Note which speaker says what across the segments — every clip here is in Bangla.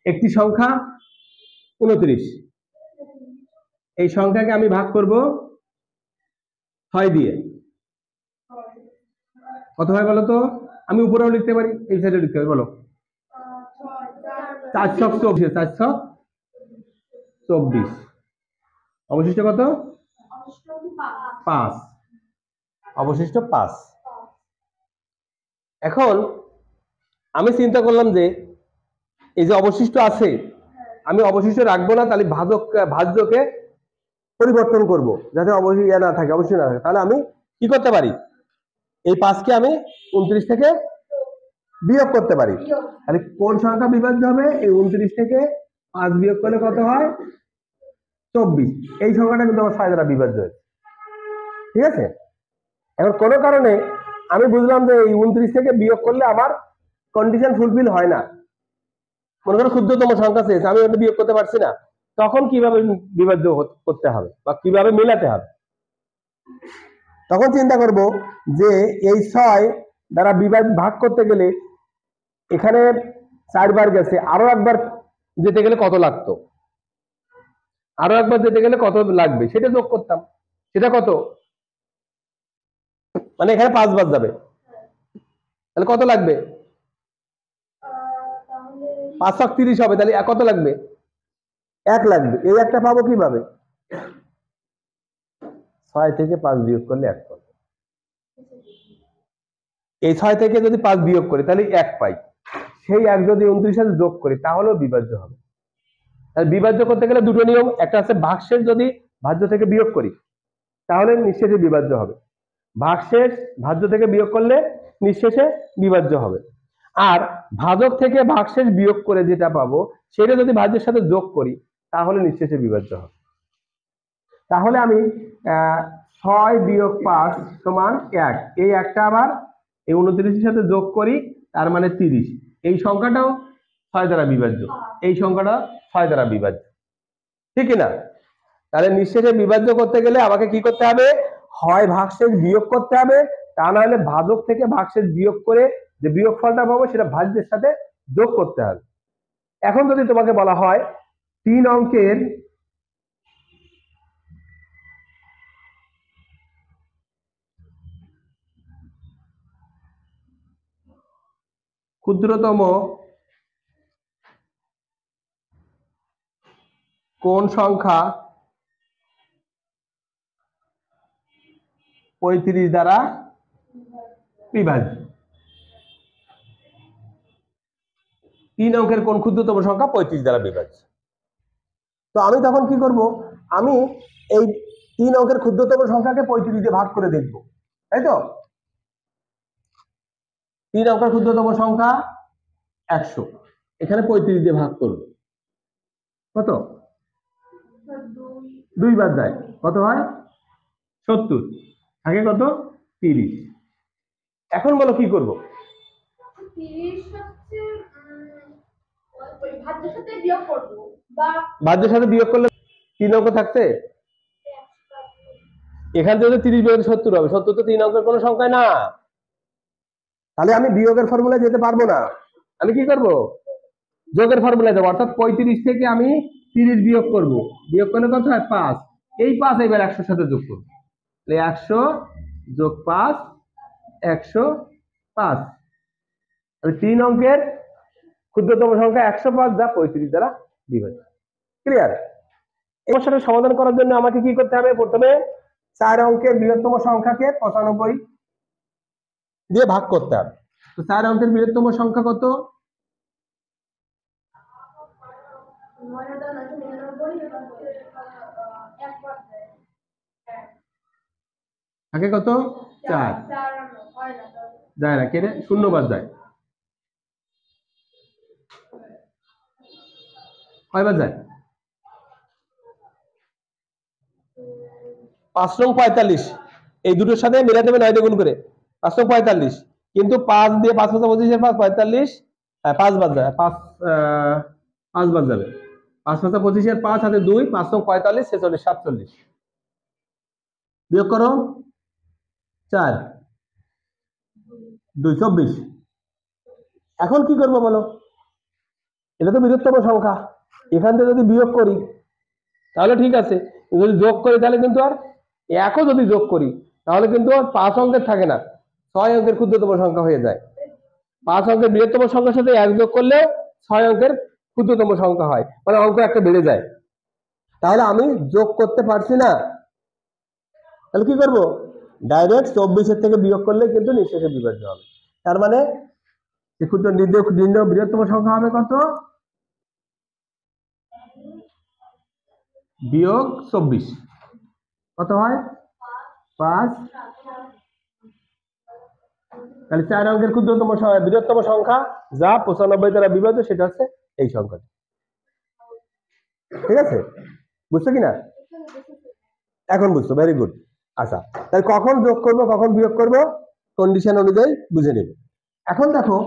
Speaker 1: একটি সংখ্যা 29, এই সংখ্যাকে আমি ভাগ করব 6 দিয়ে। কত হয় বলো তো? আমি উপরেও লিখতে পারি, এই সাইডে লিখতে পারি, বলো। 424, অবশিষ্ট কত? 5, অবশিষ্ট 5। এখন আমি চিন্তা করলাম যে এই যে অবশিষ্ট আছে, আমি অবশিষ্ট রাখবো না, তাহলে ভাজ্যকে পরিবর্তন করব যাতে অবশিষ্ট না থাকে, অবশ্যই না থাকে। তাহলে আমি কি করতে পারি? এই 5কে আমি 29 থেকে বিয়োগ করতে পারি। তাহলে কোন সংখ্যা বিভাজ্য হবে? এই 29 থেকে 5 বিয়োগ করলে কত হয়? 24। এই সংখ্যাটা কিন্তু আমার 6 দ্বারা বিভাজ্য হয়েছে। ঠিক আছে, এখন কোনো কারণে আমি বুঝলাম যে এই 29 থেকে বিয়োগ করলে আমার কন্ডিশন ফুলফিল হয় না, মনে করো ক্ষুদ্রতম সংখ্যা চেয়েছে, আমি ওটা বিয়োগ করতে পারছি না, তখন কিভাবে বিভাজ্য করতে হবে বা কিভাবে মেলাতে হবে? তখন চিন্তা করব যে এই 6 দ্বারা ভাগ করতে গেলে এখানে 4 বার গেছে, আরো একবার যেতে গেলে কত লাগতো, আরো একবার যেতে গেলে কত লাগবে সেটা যোগ করতাম। সেটা কত? মানে এখানে 5 বার যাবে, তাহলে কত লাগবে? 5 × 30 হবে, তাহলে কত লাগবে? 1 লাগবে। এই একটা পাবো কিভাবে? 6 থেকে 5 বিয়োগ করলে 1 পাবো। এই 6 থেকে যদি 5 বিয়োগ করি তাহলে 1 পাই, সেই 1 যদি 29 সাথে যোগ করি তাহলেও বিভাজ্য হবে। তাহলে বিভাজ্য করতে গেলে দুটো নিয়ম, একটা আছে ভাগশেষ যদি ভাজ্য থেকে বিয়োগ করি তাহলে নিঃশেষে বিভাজ্য হবে, ভাগশেষ ভাজ্য থেকে বিয়োগ করলে নিঃশেষে বিভাজ্য হবে। আর ভাজক থেকে ভাগশেষ বিয়োগ করে যেটা পাবো সেটা যদি ভাজ্যের সাথে যোগ করি তাহলে নিঃশেষে বিভাজ্য হবে। তাহলে আমি 6 বিয়োগ 5 সমান 1, এই একটা আবার এই 29 এর সাথে যোগ করি, তার মানে 30। এই সংখ্যাটাও 6 দ্বারা বিভাজ্য, এই সংখ্যাটা 6 দ্বারা বিভাজ্য, ঠিক না? তাহলে নিঃশেষে বিভাজ্য করতে গেলে আমাকে কি করতে হবে? হয় ভাগশেষ বিয়োগ করতে হবে, তা না হলে ভাজক থেকে ভাগশেষ বিয়োগ করে যে বিয়োগফলটা পাবো সেটা ভাজ্যের সাথে যোগ করতে হবে। এখন যদি তোমাকে বলা হয় 3 অঙ্কের ক্ষুদ্রতম কোন সংখ্যা 35 দ্বারা বিভাজ্য? 3 অঙ্কের কোন ক্ষুদ্রতম সংখ্যা 35 দ্বারা বিভাজ্য? তো আমি তখন কি করব? আমি এই 3 অঙ্কের ক্ষুদ্রতম সংখ্যাকে 35 দিয়ে ভাগ করে দেখব, তাই তো? 3 অঙ্কের ক্ষুদ্রতম সংখ্যা 100, এখানে 35 দিয়ে ভাগ করব, কত? 2 বার যায়, কত হয়? 70, থাকে কত? 30। এখন বলো কি করব? ভাজ্যের সাথে বিয়োগ করলে 3 অঙ্ক থাকছে, এখান থেকে 30 বিয়োগ 70 হবে, 70 তো 3 অঙ্কের কোনো সংখ্যা না, তাহলে আমি বিয়োগের ফর্মুলায় যেতে পারবো না। আমি কি করব? যোগের ফর্মুলায় যাবো, অর্থাৎ 35 থেকে আমি 30 বিয়োগ করব, বিয়োগ করলে কত হয়? 5। এই 5 এবার 100 সাথে যোগ করব, তাহলে 100 যোগ 5 105। তাহলে 3 অঙ্কের ক্ষুদ্রতম সংখ্যা 105 যা 35 দ্বারা বিভাজ্য। ক্লিয়ার? এই সমস্যাটা সমাধান করার জন্য আমাকে কি করতে হবে? প্রথমে 4 অঙ্কের বৃহত্তম সংখ্যাকে 95 দিয়ে ভাগ করতে হবে। তো 4 অঙ্কের বৃহত্তম সংখ্যা কত? থাকে কত? 4 যায় না, কেটে 0 বার যায়, কয়বার যায়? 5 নং 45, এই দুটোর সাথে মিলাতে হবে 9 দিয়ে গুণ করে, 5 নং 45, কিন্তু 5 দিয়ে 5 × 25 এর 5 45, 5 বার যায়, 5 বার যাবে, 5 × 25 এর 5 হাতে 2, 5 নং 45 46 47, বিয়োগ করো 4 2 24। এখন কি করবো বলো? এটা তো বৃহত্তম সংখ্যা, এখান থেকে যদি বিয়োগ করি তাহলে ঠিক আছে, যদি যোগ করি তাহলে কিন্তু আর একও যদি যোগ করি তাহলে কিন্তু আর 5 অঙ্কের থাকে না, 6 অঙ্কের ক্ষুদ্রতম সংখ্যা হয়ে যায়। 5 অঙ্কের বৃহত্তম সংখ্যার সাথে 1 যোগ করলে 6 অঙ্কের ক্ষুদ্রতম সংখ্যা হয়, মানে অঙ্ক একটা বেড়ে যায়। তাহলে আমি যোগ করতে পারছি না, তাহলে কি করব, ডাইরেক্ট 24 থেকে বিয়োগ করলে কিন্তু নিঃশেষে বিভাজ্য হবে। তার মানে ক্ষুদ্র নির্ণয় বৃহত্তম সংখ্যা হবে কত, বিয়োগ 24, কত হয় 5। তাহলে 4 অঙ্কের ক্ষুদ্রতম বৃহত্তম সংখ্যা যা 95 দ্বারা বিভাজ্য সেটা হচ্ছে এই সংখ্যাটি। ঠিক আছে, বুঝছো কিনা? এখন বুঝছো, ভেরি গুড। আচ্ছা, তাহলে কখন যোগ করব কখন বিয়োগ করব কন্ডিশন অনুযায়ী বুঝে নেব। এখন দেখো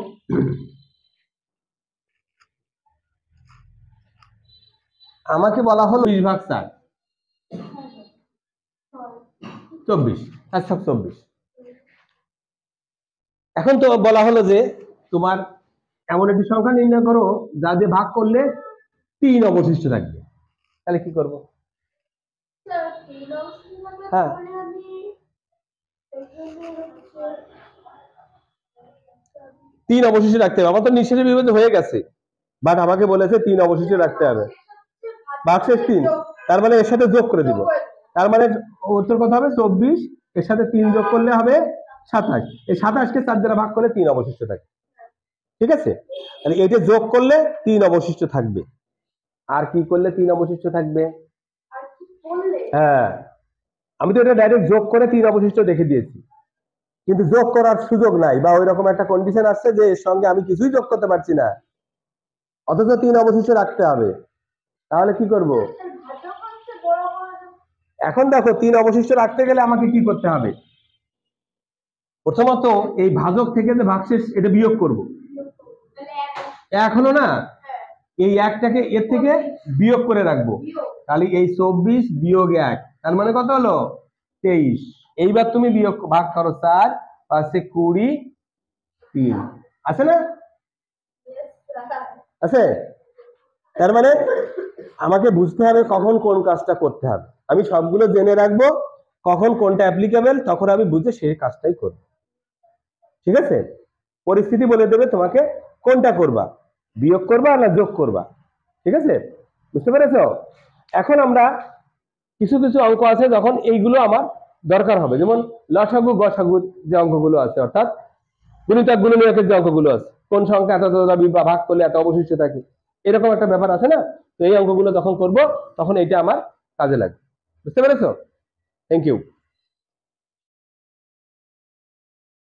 Speaker 1: আমাকে বলা হলো 20 ভাগ 4 24, 424। এখন তো বলা হলো যে তোমার এমন একটি সংখ্যা নির্ণয় করো যা দিয়ে ভাগ করলে 3 অবশিষ্ট থাকবে, তাহলে কি করব? হ্যাঁ, 3 অবশিষ্ট রাখতে হবে। আমার তো নিঃশেষে বিভাজ্য হয়ে গেছে, বাট আমাকে বলেছে 3 অবশিষ্ট রাখতে হবে, ভাগশেষ 3, তার মানে এর সাথে যোগ করে দিব, তার মানে উত্তর কত হবে 24, এর সাথে 3 যোগ করলে হবে 27, এই 27 কে 4 দ্বারা ভাগ করলে 3 অবশিষ্ট থাকে। ঠিক আছে, তাহলে এটা যোগ করলে 3 অবশিষ্ট থাকবে, আর কি করলে 3 অবশিষ্ট থাকবে? হ্যাঁ, আমি তো এটা ডাইরেক্ট যোগ করে 3 অবশিষ্ট দেখে দিয়েছি, কিন্তু যোগ করার সুযোগ নাই, বা ওই রকম একটা কন্ডিশন আসছে যে এর সঙ্গে আমি কিছুই যোগ করতে পারছি না, অথচ 3 অবশিষ্ট রাখতে হবে, তাহলে কি করব? এখন দেখো 3 অবশিষ্ট রাখতে গেলে আমাকে কি করতে হবে? প্রথমত এই ভাজক থেকে যে ভাগশেষ এটা বিয়োগ করব, এক হলো না, এই একটাকে এর থেকে বিয়োগ করে রাখবো, তাহলে এই 24 বিয়োগ 1, তার মানে কত হলো 23। এইবার তুমি বিয়োগ ভাগ করো 4, পাঁচে 20, 3 আছে না, আছে? তার মানে আমাকে বুঝতে হবে কখন কোন কাজটা করতে হবে, আমি সবগুলো জেনে রাখবো, কখন কোনটা অ্যাপ্লিকেবল তখন আমি বুঝে সেই কাজটাই করব। ঠিক আছে, পরিস্থিতি বলে দেবে তোমাকে কোনটা করবা, বিয়োগ করবা না যোগ করবা। ঠিক আছে, বুঝতে পেরেছো? এখন আমরা কিছু কিছু অঙ্ক আছে যখন এইগুলো আমার দরকার হবে, যেমন লসাগু গসাগু যে অঙ্কগুলো আছে, অর্থাৎ গুণিতক গুণনীয়কের যে অঙ্কগুলো আছে, কোন সংখ্যা এত ভাগ করলে এত অবশিষ্ট থাকে, এরকম একটা ব্যাপার আছে না, তো এই অঙ্কগুলো যখন করব তখন এইটা আমার কাজে লাগবে। বুঝতে পেরেছো? Thank you.